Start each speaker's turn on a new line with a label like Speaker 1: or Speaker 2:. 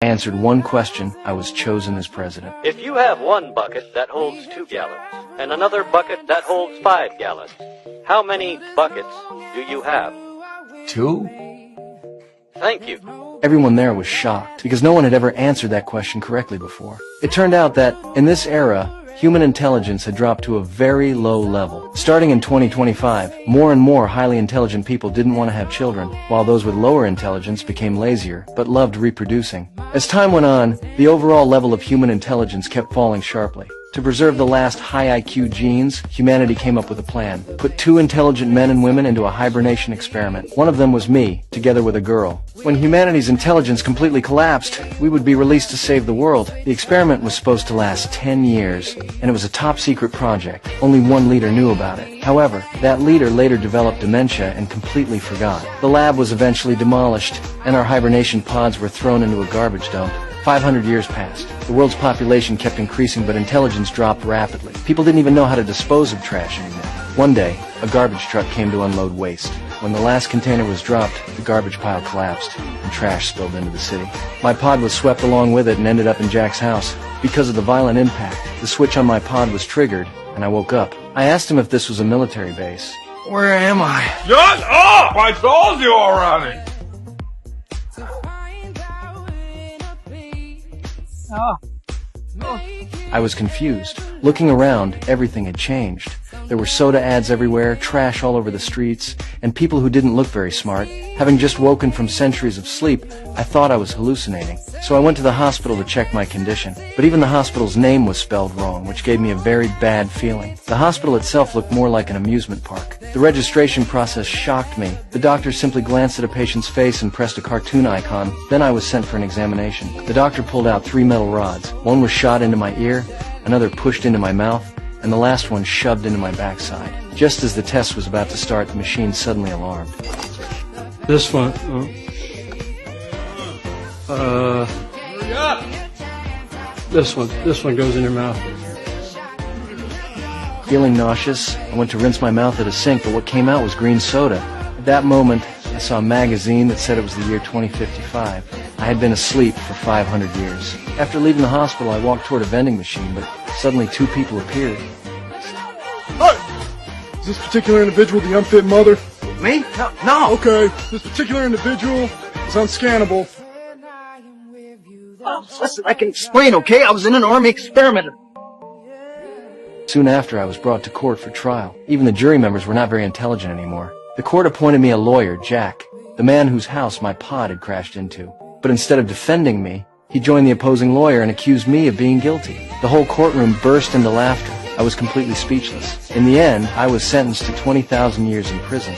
Speaker 1: answered one question, I was chosen as president.
Speaker 2: If you have one bucket that holds 2 gallons and another bucket that holds 5 gallons, how many buckets do you have?
Speaker 1: 2?
Speaker 2: Thank you.
Speaker 1: Everyone there was shocked because no one had ever answered that question correctly before. It turned out that, in this era, human intelligence had dropped to a very low level. Starting in 2025, more and more highly intelligent people didn't want to have children, while those with lower intelligence became lazier, but loved reproducing. As time went on, the overall level of human intelligence kept falling sharply. To preserve the last high IQ genes, humanity came up with a plan. Put 2 intelligent men and women into a hibernation experiment. One of them was me, together with a girl. When humanity's intelligence completely collapsed, we would be released to save the world. The experiment was supposed to last 10 years, and it was a top-secret project. Only one leader knew about it. However, that leader later developed dementia and completely forgot. The lab was eventually demolished, and our hibernation pods were thrown into a garbage dump. 500 years passed. The world's population kept increasing, but intelligence dropped rapidly. People didn't even know how to dispose of trash anymore. One day, a garbage truck came to unload waste. When the last container was dropped, the garbage pile collapsed, and trash spilled into the city. My pod was swept along with it and ended up in Jack's house. Because of the violent impact, the switch on my pod was triggered, and I woke up. I asked him if this was a military base. Where am I?
Speaker 3: Shut up! I told you already!
Speaker 1: I was confused. Looking around, everything had changed. There were soda ads everywhere, trash all over the streets, and people who didn't look very smart. Having just woken from centuries of sleep, I thought I was hallucinating. So I went to the hospital to check my condition. But even the hospital's name was spelled wrong, which gave me a very bad feeling. The hospital itself looked more like an amusement park. The registration process shocked me. The doctor simply glanced at a patient's face and pressed a cartoon icon. Then I was sent for an examination. The doctor pulled out 3 metal rods. One was shot into my ear, another pushed into my mouth, and the last one shoved into my backside. Just as the test was about to start, the machine suddenly alarmed.
Speaker 4: This one,
Speaker 3: Hurry up!
Speaker 4: this one goes in your mouth.
Speaker 1: Feeling nauseous, I went to rinse my mouth at a sink, but what came out was green soda. At that moment, I saw a magazine that said it was the year 2055. I had been asleep for 500 years. After leaving the hospital, I walked toward a vending machine, but suddenly 2 people appeared.
Speaker 5: Hey! Is this particular individual the unfit mother?
Speaker 1: Me? No.
Speaker 5: Okay, this particular individual is unscannable.
Speaker 6: Listen, I can explain, okay? I was in an army experiment.
Speaker 1: Soon after, I was brought to court for trial. Even the jury members were not very intelligent anymore. The court appointed me a lawyer, Jack, the man whose house my pod had crashed into. But instead of defending me, he joined the opposing lawyer and accused me of being guilty. The whole courtroom burst into laughter. I was completely speechless. In the end, I was sentenced to 20,000 years in prison.